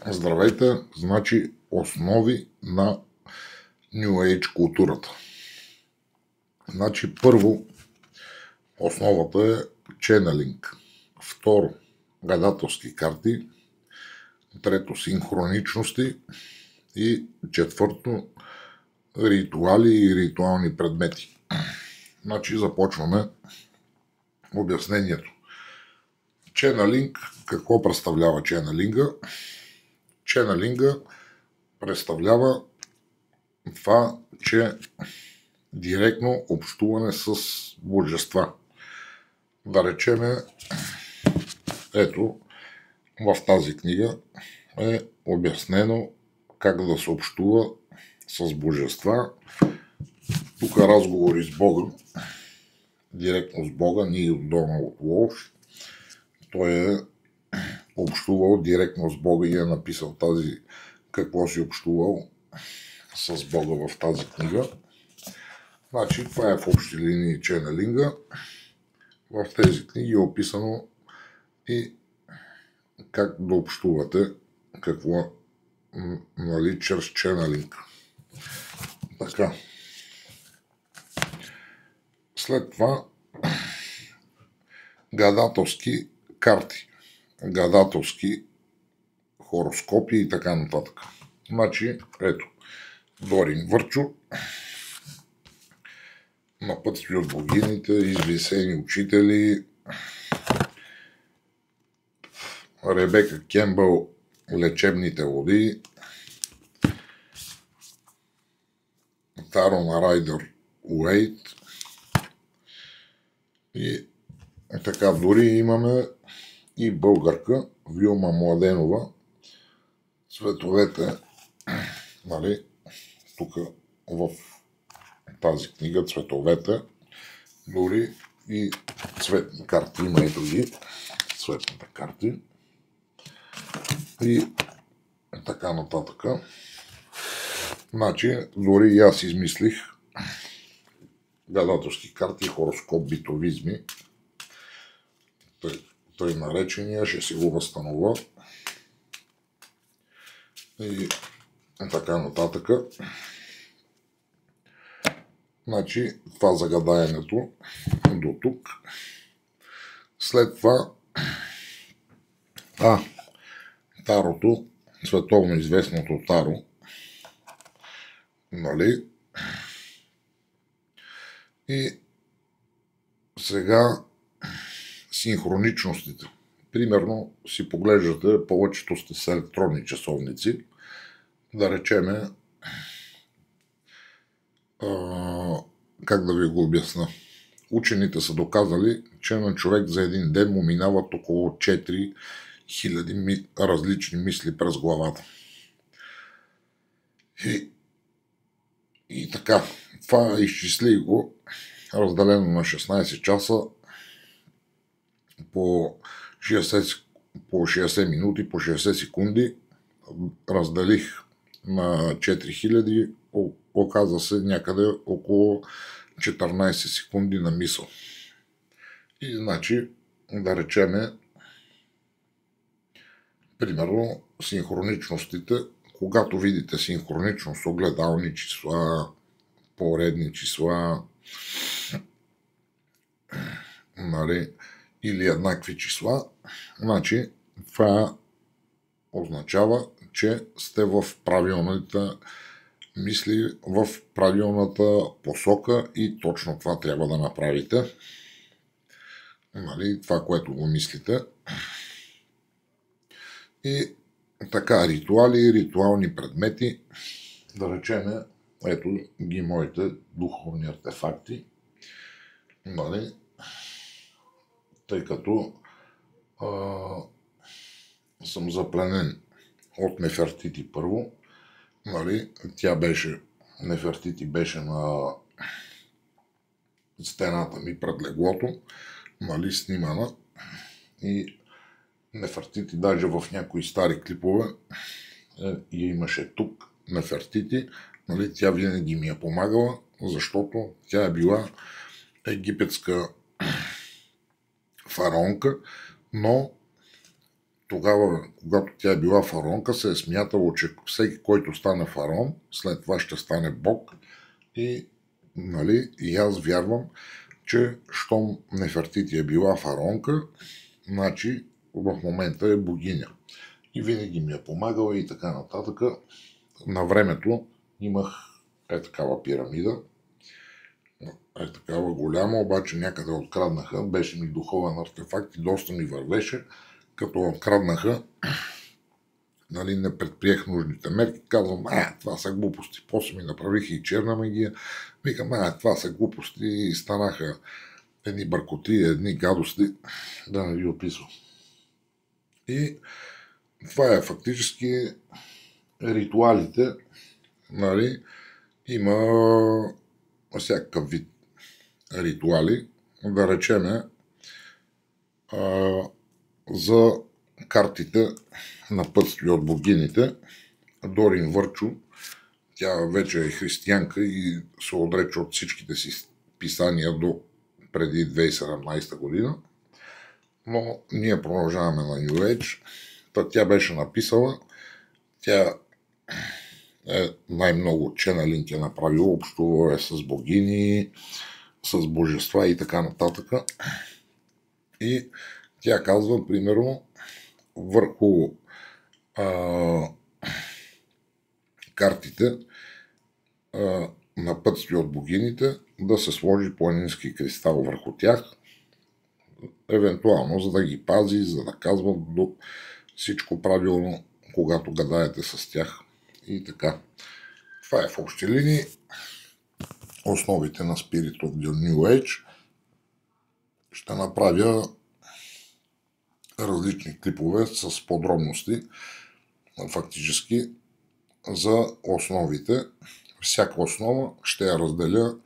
Здравейте, значи основи на New Age културата. Значи първо основата е ченелинг, второ гадателски карти, трето синхроничности и четвърто ритуали и ритуални предмети. Значи започваме обяснението. Ченелинг, какво представлява ченелинга? Ченелинга представлява това, че директно общуване с божества. Да речеме, ето, в тази книга е обяснено как да се общува с божества. Тук разговори с Бога, директно с Бога, ние от Доналд Уолш. Той е общувал директно с Бога и е написал тази какво си общувал с Бога в тази книга. Значи, това е в общи линии ченелинга. В тези книги е описано и как да общувате, какво чрез ченелинг. Така. След това гадателски карти, гадателски хороскопи и така нататък. Значи, ето, Дорин Върчо, напътствие от богините, извисени учители, Ребека Кембъл, лечебните води, Тарон Райдер Уейт и така, дори имаме и българка Вилма Младенова, цветовете, нали, тук в тази книга цветовете, дори и цветни карти, има и други цветните карти и така нататък. Значи, дори и аз измислих гадателски карти, хороскоп, битовизми, тъй наречения, ще си го възстановя и така нататък. Значи, това за гадаенето до тук. След това Тарото, световно известното Таро, нали? И сега синхроничностите. Примерно си поглеждате, повечето сте с електронни часовници, да речеме, как да ви го обясна. Учените са доказали, че на човек за един ден му минават около 4000 различни мисли през главата. И така, това изчисли го, разделено на 16 часа по 60 минути, по 60 секунди, разделих на 4000, оказа се някъде около 14 секунди на мисъл. И значи, да речеме, примерно, синхроничностите, когато видите синхроничност, огледални числа, поредни числа, нали, или еднакви числа, значи това означава, че сте в правилните мисли, в правилната посока и точно това трябва да направите. Нали, това, което го мислите. И така, ритуали, ритуални предмети, да речеме, ето ги моите духовни артефакти, нали, тъй като съм запленен от Нефертити първо, нали, Нефертити беше на стената ми пред леглото, нали, снимана и Нефертити, даже в някои стари клипове и имаше тук Нефертити, нали, тя винаги ми е помагала, защото тя е била египетска фараонка, но тогава, когато тя е била фараонка, се е смятало, че всеки, който стане фараон, след това ще стане бог. И, нали, и аз вярвам, че щом Нефертити е била фараонка, значи в момента е богиня. И винаги ми е помагала и така нататък. На времето имах такава пирамида, такава голяма, обаче някъде откраднаха, беше ми духовен артефакт и доста ми вървеше. Като откраднаха, нали, не предприех нужните мерки, казвам, това са глупости. После ми направиха и черна магия. Викам, това са глупости и станаха едни бъркоти, едни гадости, да не ви описвам. И това е фактически ритуалите, нали, има всякакъв вид ритуали, да речеме за картите на пътствия от богините. Дорин Върчо, тя вече е християнка и се отрече от всичките си писания до преди 2017 година, но ние продължаваме на New Age. Тя беше написала, тя най-много ченелинг е направила, общувала е с богини, с божества и така нататък. И тя казва, примерно, върху картите на пътствие от богините да се сложи планински кристал върху тях, евентуално за да ги пази, за да казват до всичко правилно, когато гадаете с тях и така. Това е в общи линии основите на Spirit of the New Age. Ще направя различни клипове с подробности, фактически за основите. Всяка основа ще я разделя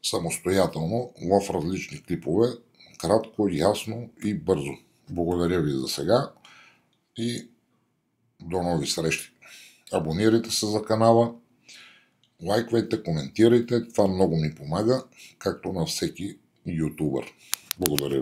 самостоятелно в различни клипове, кратко, ясно и бързо. Благодаря ви за сега и до нови срещи. Абонирайте се за канала, лайквайте, коментирайте, това много ми помага, както на всеки ютубър. Благодаря.